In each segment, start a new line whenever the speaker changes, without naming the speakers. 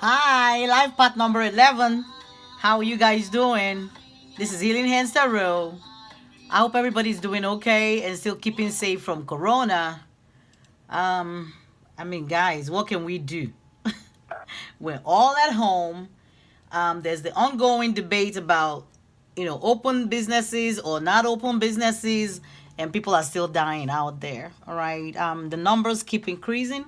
Hi, life path number 11. How are you guys doing? This is Healing Hands Tarot. I hope everybody's doing okay and still keeping safe from Corona. Um, guys, what can we do? We're all at home. There's the ongoing debate about, open businesses or not open businesses, and people are still dying out there. All right. The numbers keep increasing.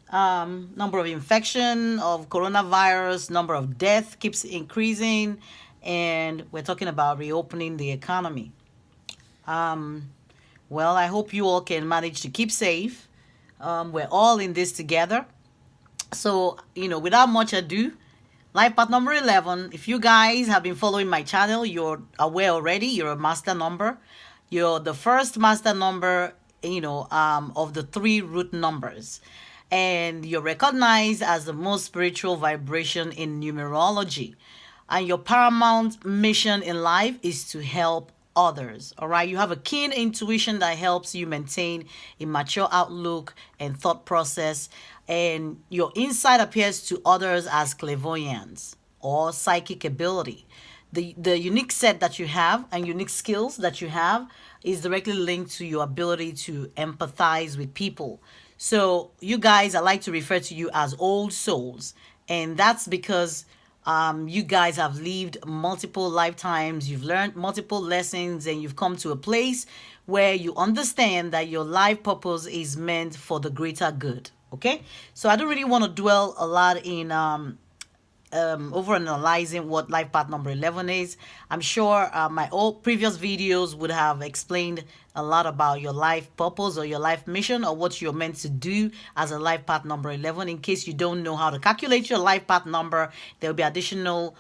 Number of infection of coronavirus, number of death keeps increasing, and we're talking about reopening the economy. Um, well, I hope you all can manage to keep safe. We're all in this together. So, without much ado, life path number 11. If you guys have been following my channel, you're aware already. You're a master number. You're the first master number, of the three root numbers. And you're recognized as the most spiritual vibration in numerology. And your paramount mission in life is to help others. All right. You have a keen intuition that helps you maintain a mature outlook and thought process. And your insight appears to others as clairvoyance or psychic ability. The unique set that you have and unique skills that you have is directly linked to your ability to empathize with people. So you guys, I like to refer to you as old souls. And that's because you guys have lived multiple lifetimes, you've learned multiple lessons, and you've come to a place where you understand that your life purpose is meant for the greater good. Okay, so I don't really want to dwell a lot in over analyzing what life path number 11 is. I'm sure my old previous videos would have explained a lot about your life purpose or your life mission or what you're meant to do as a life path number 11. In case you don't know how to calculate your life path number, there will be additional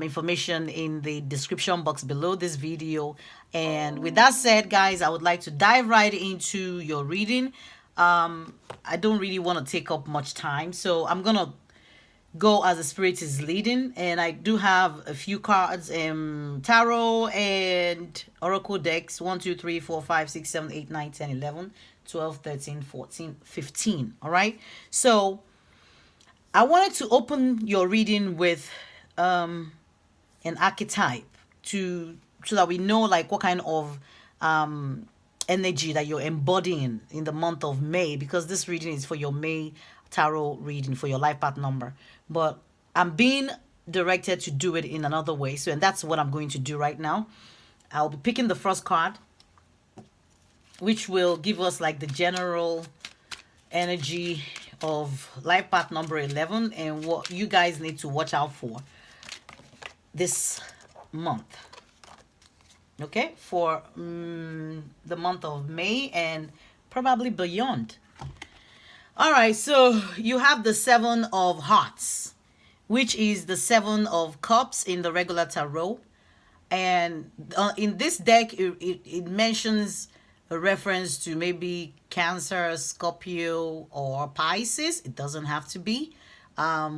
information in the description box below this video. And with that said, guys, I would like to dive right into your reading. I don't really want to take up much time, so I'm gonna go as the spirit is leading. And I do have a few cards in tarot and oracle decks: 1 2 3 4 5 6 7 8 9 10 11 12 13 14 15. All right, so I wanted to open your reading with an archetype to so that we know like what kind of energy that you're embodying in the month of May, because this reading is for your May tarot reading for your life path number. But I'm being directed to do it in another way. So, and that's what I'm going to do right now. I'll be picking the first card, which will give us like the general energy of life path number 11 and what you guys need to watch out for this month. Okay, for the month of May and probably beyond. All right, so you have the 7 of Hearts, which is the 7 of Cups in the regular tarot. And in this deck, it mentions a reference to maybe Cancer, Scorpio, or Pisces. It doesn't have to be.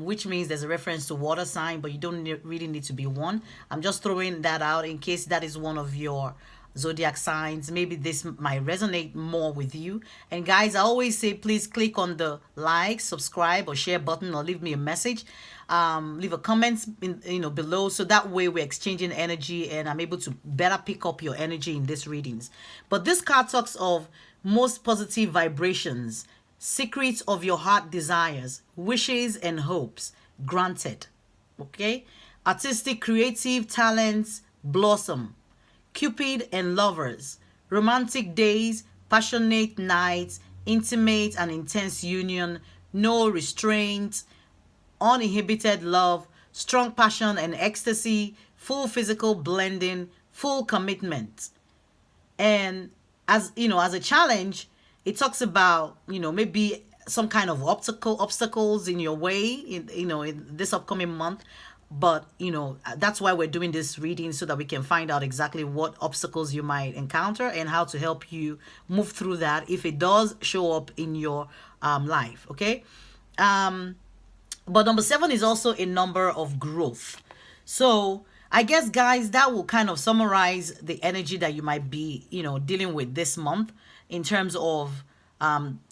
Which means there's a reference to water sign, but you don't really need to be one. I'm just throwing that out in case that is one of your zodiac signs. Maybe this might resonate more with you. And guys, I always say please click on the like, subscribe, or share button, or leave me a message. Leave a comment below, so that way we're exchanging energy and I'm able to better pick up your energy in these readings. But this card talks of most positive vibrations, secrets of your heart desires, wishes and hopes granted. Okay, artistic creative talents blossom, Cupid and lovers, romantic days, passionate nights, intimate and intense union, no restraint, uninhibited love, strong passion and ecstasy, full physical blending, full commitment. And as as a challenge, it talks about maybe some kind of obstacles in your way in this upcoming month. But that's why we're doing this reading, so that we can find out exactly what obstacles you might encounter and how to help you move through that if it does show up in your life. Okay, but number 7 is also a number of growth. So I guess, guys, that will kind of summarize the energy that you might be dealing with this month in terms of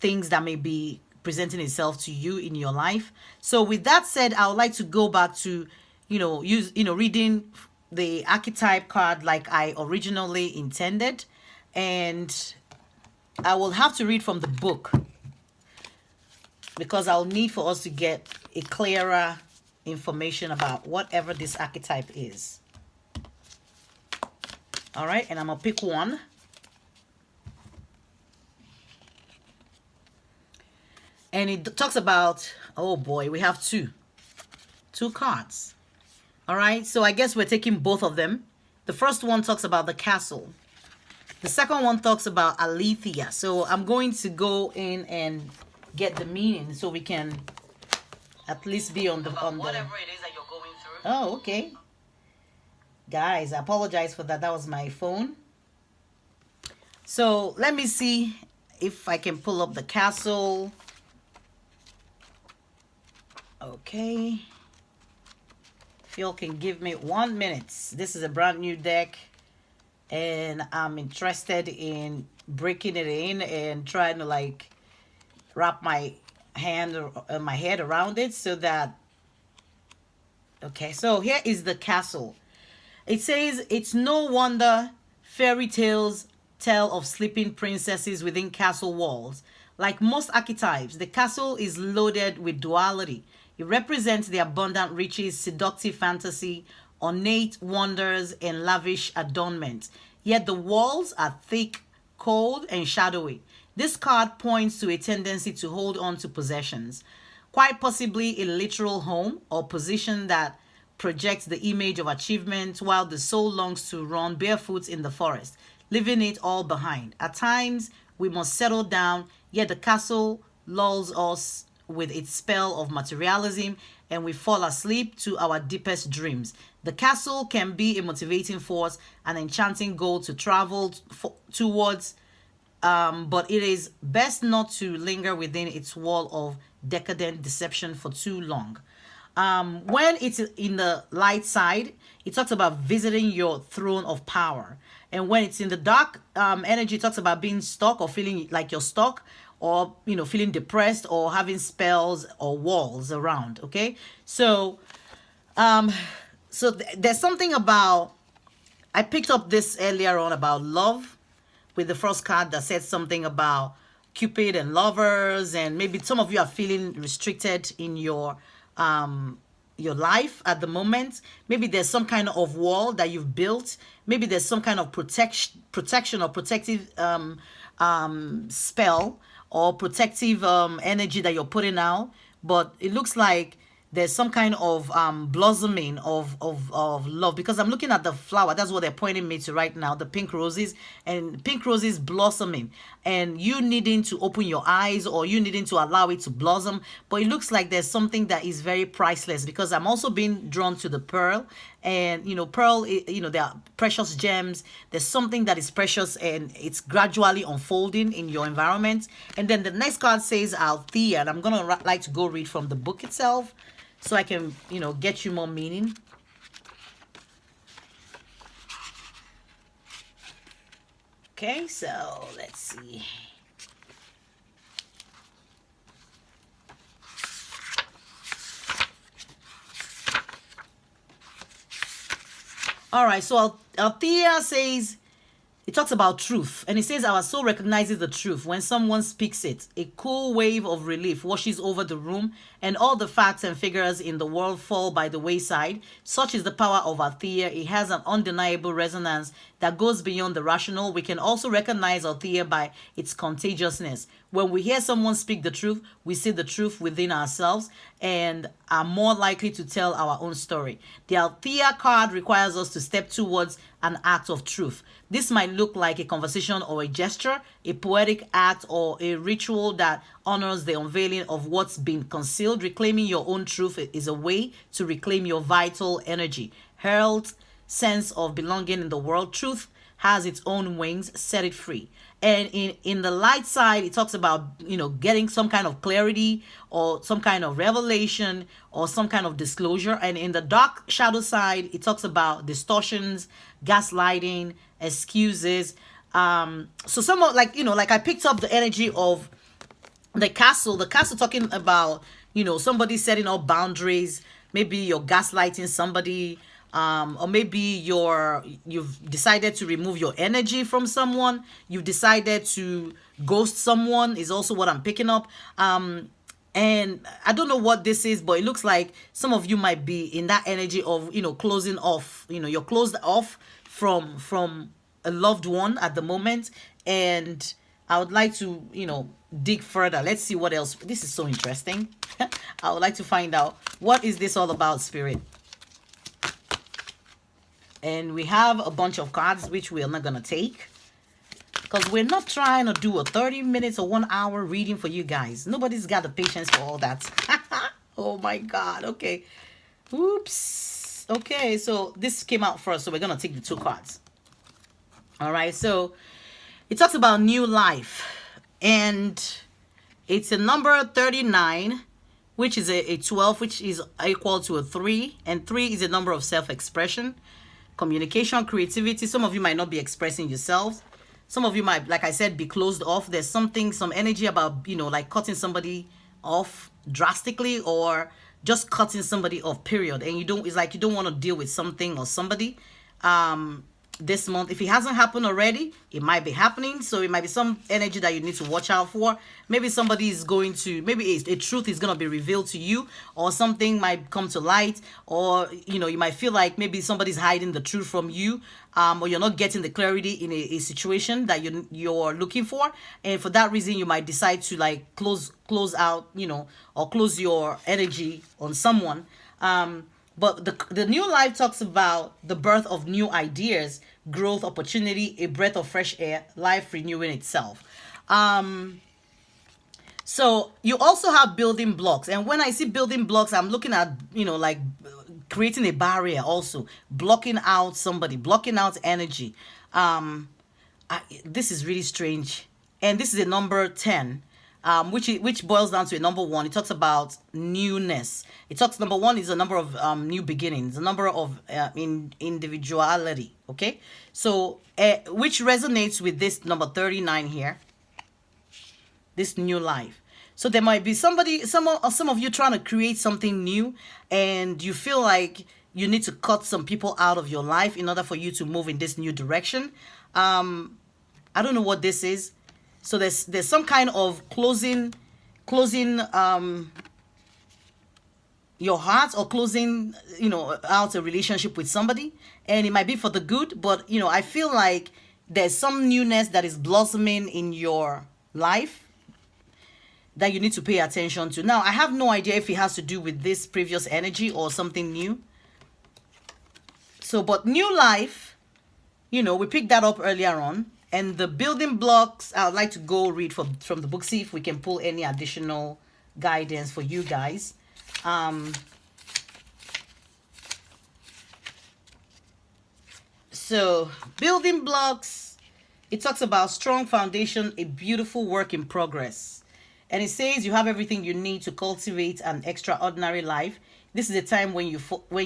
things that may be presenting itself to you in your life. So with that said, I would like to go back to, reading the archetype card like I originally intended. And I will have to read from the book because I'll need for us to get a clearer information about whatever this archetype is. All right, and I'm going to pick one. And it talks about, oh boy, we have two cards. All right, so I guess we're taking both of them. The first one talks about the castle. The second one talks about Aletheia. So I'm going to go in and get the meaning so we can at least be on the whatever it is that you're going through. Oh, okay. Guys, I apologize for that. That was my phone. So let me see if I can pull up the castle. Okay. If y'all can give me 1 minute. This is a brand new deck. And I'm interested in breaking it in and trying to like wrap my head around it so that... Okay, so here is the castle. It says, it's no wonder fairy tales tell of sleeping princesses within castle walls. Like most archetypes, the castle is loaded with duality. It represents the abundant riches, seductive fantasy, ornate wonders, and lavish adornment. Yet the walls are thick, cold, and shadowy. This card points to a tendency to hold on to possessions, quite possibly a literal home or position that projects the image of achievement, while the soul longs to run barefoot in the forest, leaving it all behind. At times, we must settle down, yet the castle lulls us with its spell of materialism, and we fall asleep to our deepest dreams. The castle can be a motivating force, an enchanting goal to travel towards, but it is best not to linger within its wall of decadent deception for too long. When it's in the light side, it talks about visiting your throne of power. And when it's in the dark energy, it talks about being stuck or feeling like you're stuck, or feeling depressed, or having spells or walls around. Okay, so there's something about... I picked up this earlier on about love with the first card that said something about Cupid and lovers, and maybe some of you are feeling restricted in your life at the moment. Maybe there's some kind of wall that you've built. Maybe there's some kind of protection or protective spell or protective energy that you're putting out, but it looks like there's some kind of blossoming of love, because I'm looking at the flower. That's what they're pointing me to right now, the pink roses, and pink roses blossoming, and you needing to open your eyes, or you needing to allow it to blossom. But it looks like there's something that is very priceless, because I'm also being drawn to the pearl, and pearl, there are precious gems. There's something that is precious, and it's gradually unfolding in your environment. And then the next card says Althea, and I'm gonna like to go read from the book itself, so I can, get you more meaning. Okay, so let's see. All right, so Althea says, it talks about truth, and it says our soul recognizes the truth when someone speaks it. A cool wave of relief washes over the room, and all the facts and figures in the world fall by the wayside. Such is the power of Althea. It has an undeniable resonance that goes beyond the rational. We can also recognize Althea by its contagiousness. When we hear someone speak the truth, we see the truth within ourselves and are more likely to tell our own story. The Althea card requires us to step towards an act of truth. This might look like a conversation or a gesture, a poetic act, or a ritual that honors the unveiling of what's been concealed. Reclaiming your own truth is a way to reclaim your vital energy, health, sense of belonging in the world. Truth has its own wings. Set it free. And in the light side, it talks about, getting some kind of clarity or some kind of revelation or some kind of disclosure. And in the dark shadow side, it talks about distortions, gaslighting, excuses. So some of, like I picked up the energy of The castle talking about, somebody setting up boundaries. Maybe you're gaslighting somebody, or maybe you've decided to remove your energy from someone. You've decided to ghost someone is also what I'm picking up. And I don't know what this is, but it looks like some of you might be in that energy of, closing off. You're closed off from a loved one at the moment. And I would like to, dig further. Let's see what else. This is so interesting. I would like to find out, what is this all about, Spirit? And we have a bunch of cards which we are not going to take, because we're not trying to do a 30 minutes or 1 hour reading for you guys. Nobody's got the patience for all that. Oh my God. Okay. Oops. Okay. So this came out first. So we're going to take the 2 cards. All right. So it talks about new life. And it's a number 39, which is a 12, which is equal to a 3. And 3 is a number of self-expression, communication, creativity. Some of you might not be expressing yourselves. Some of you might, like I said, be closed off. There's some energy about, like cutting somebody off drastically, or just cutting somebody off, period. And it's like you don't want to deal with something or somebody this month. If it hasn't happened already, it might be happening. So it might be some energy that you need to watch out for. Maybe somebody is going to, maybe a truth is going to be revealed to you, or something might come to light, or you might feel like maybe somebody's hiding the truth from you, or you're not getting the clarity in a situation that you're looking for. And for that reason, you might decide to like close out, or close your energy on someone. But the new life talks about the birth of new ideas, growth, opportunity, a breath of fresh air, life renewing itself. So you also have building blocks. And when I see building blocks, I'm looking at, like creating a barrier also, blocking out somebody, blocking out energy. This is really strange. And this is a number 10. Which boils down to a number 1. It talks about newness. Number 1 is a number of new beginnings, a number of individuality. Okay, so which resonates with this number 39 here, this new life. So there might be some of you trying to create something new, and you feel like you need to cut some people out of your life in order for you to move in this new direction. I don't know what this is. So there's some kind of closing your heart, or closing out a relationship with somebody, and it might be for the good, but I feel like there's some newness that is blossoming in your life that you need to pay attention to. Now, I have no idea if it has to do with this previous energy or something new. So, but new life, we picked that up earlier on. And the building blocks, I would like to go read from the book, see if we can pull any additional guidance for you guys. So, building blocks, it talks about strong foundation, a beautiful work in progress. And it says you have everything you need to cultivate an extraordinary life. This is a time when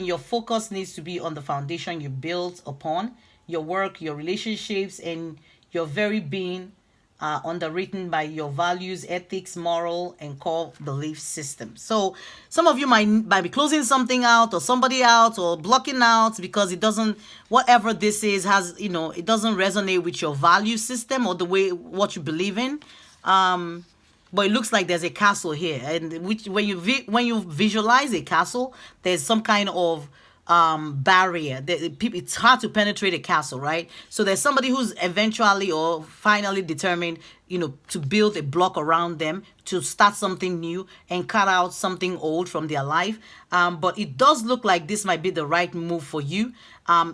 your focus needs to be on the foundation you built upon, your work, your relationships, and your very being, underwritten by your values, ethics, moral, and core belief system. So some of you might be closing something out, or somebody out, or blocking out because it doesn't, whatever this is, it doesn't resonate with your value system or what you believe in. But it looks like there's a castle here, and when you visualize a castle, there's some kind of barrier. It's hard to penetrate a castle, right? So there's somebody who's eventually or finally determined, to build a block around them, to start something new and cut out something old from their life. But it does look like this might be the right move for you,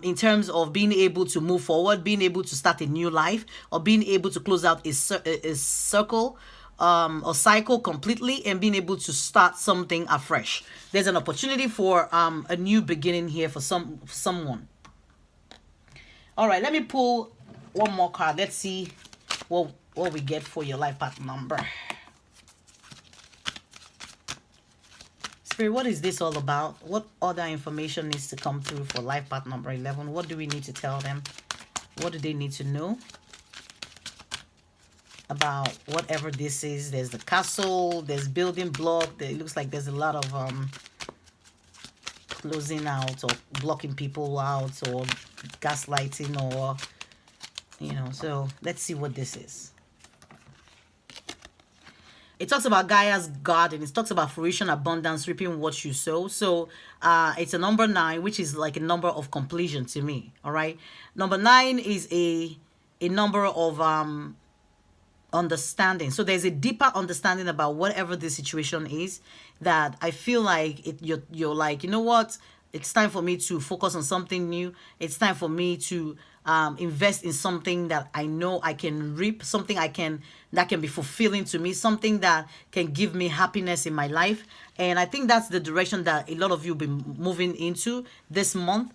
in terms of being able to move forward, being able to start a new life, or being able to close out a circle, or cycle completely, and being able to start something afresh. There's an opportunity for a new beginning here for someone. All right, let me pull one more card. Let's see what we get for your life path number. Spirit, what is this all about? What other information needs to come through for life path number 11? What do we need to tell them? What do they need to know? about whatever this is. There's the castle, there's building block. It looks like there's a lot of closing out or blocking people out or gaslighting or, so let's see what this is. It talks about Gaia's garden. It talks about fruition, abundance, reaping what you sow. So it's a number 9, which is like a number of completion to me. All right. Number 9 is a number of understanding. So there's a deeper understanding about whatever the situation is, that I feel like you're like, you know what? It's time for me to focus on something new. It's time for me to invest in something that I know I can reap, something that can be fulfilling to me, something that can give me happiness in my life. And I think that's the direction that a lot of you have been moving into this month,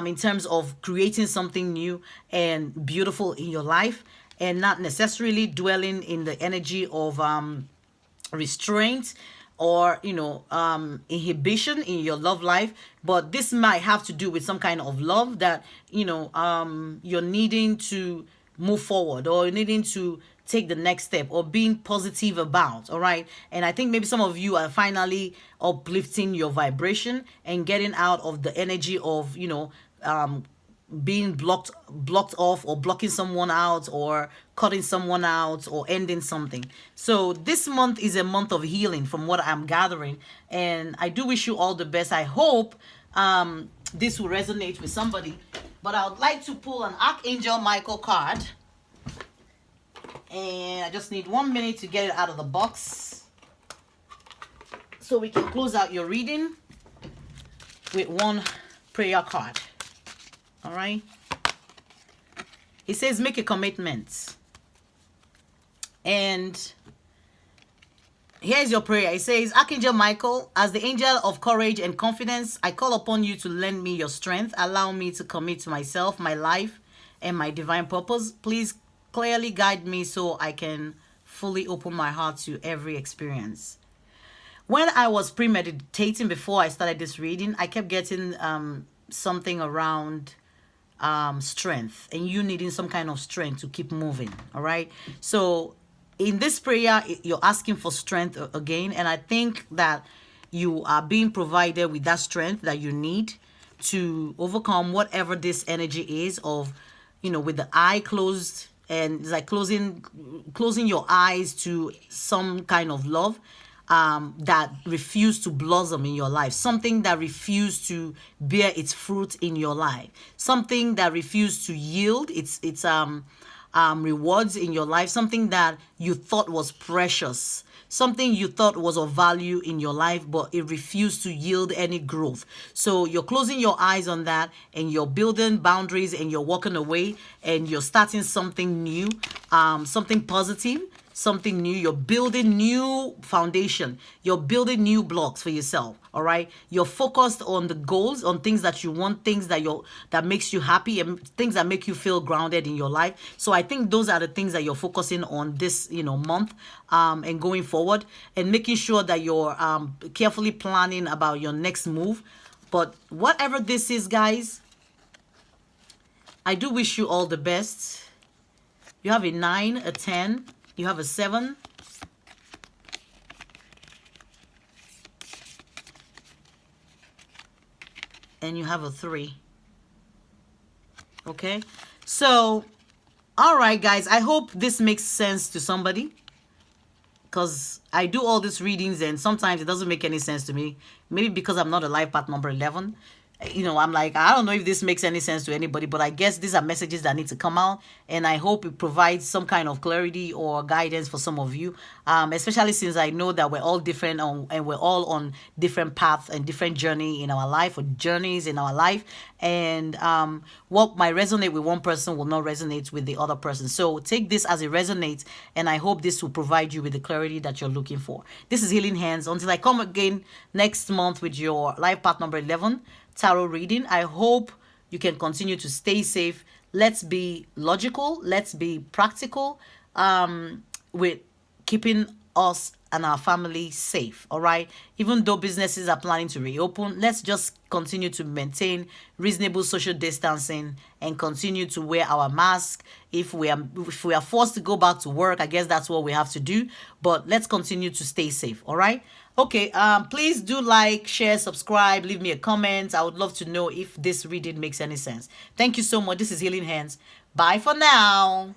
in terms of creating something new and beautiful in your life, and not necessarily dwelling in the energy of restraint or inhibition in your love life. But this might have to do with some kind of love that you're needing to move forward, or needing to take the next step, or being positive about. All right. And I think maybe some of you are finally uplifting your vibration and getting out of the energy of being blocked off, or blocking someone out, or cutting someone out, or ending something. So this month is a month of healing from what I'm gathering, and I do wish you all the best. I hope this will resonate with somebody. But I would like to pull an Archangel Michael card, and I just need 1 minute to get it out of the box so we can close out your reading with one prayer card. All right. It says, make a commitment. And here's your prayer. It says, Archangel Michael, as the angel of courage and confidence, I call upon you to lend me your strength. Allow me to commit to myself, my life, and my divine purpose. Please clearly guide me so I can fully open my heart to every experience. When I was premeditating before I started this reading, I kept getting something around strength, and you needing some kind of strength to keep moving. All right. So in this prayer, you're asking for strength again, and I think that you are being provided with that strength that you need to overcome whatever this energy is of, with the eye closed, and it's like closing your eyes to some kind of love that refused to blossom in your life, something that refused to bear its fruit in your life, something that refused to yield its rewards in your life, something that you thought was precious, something you thought was of value in your life, but it refused to yield any growth. So you're closing your eyes on that, and you're building boundaries, and you're walking away, and you're starting something new, something positive, something new. You're building new foundation. You're building new blocks for yourself. All right. You're focused on the goals, on things that you want, things that makes you happy, and things that make you feel grounded in your life. So I think those are the things that you're focusing on this, month, and going forward, and making sure that you're carefully planning about your next move. But whatever this is, guys, I do wish you all the best. You have a 9, a 10. You have a 7. And you have a 3. Okay? So, all right, guys. I hope this makes sense to somebody, because I do all these readings and sometimes it doesn't make any sense to me. Maybe because I'm not a life path number 11. I'm like, I don't know if this makes any sense to anybody, but I guess these are messages that need to come out, and I hope it provides some kind of clarity or guidance for some of you, especially since I know that we're all different, and we're all on different paths and different journey in our life, or journeys in our life, and what might resonate with one person will not resonate with the other person. So take this as it resonates, and I hope this will provide you with the clarity that you're looking for. This is Healing Hands. Until I come again next month with your life path number 11 tarot reading, I hope you can continue to stay safe. Let's be logical. Let's be practical with keeping us and our family safe. All right. Even though businesses are planning to reopen, let's just continue to maintain reasonable social distancing and continue to wear our mask. If we are forced to go back to work, I guess that's what we have to do. But let's continue to stay safe. All right. Okay. Please do like, share, subscribe, leave me a comment. I would love to know if this reading makes any sense. Thank you so much. This is Healing Hands. Bye for now.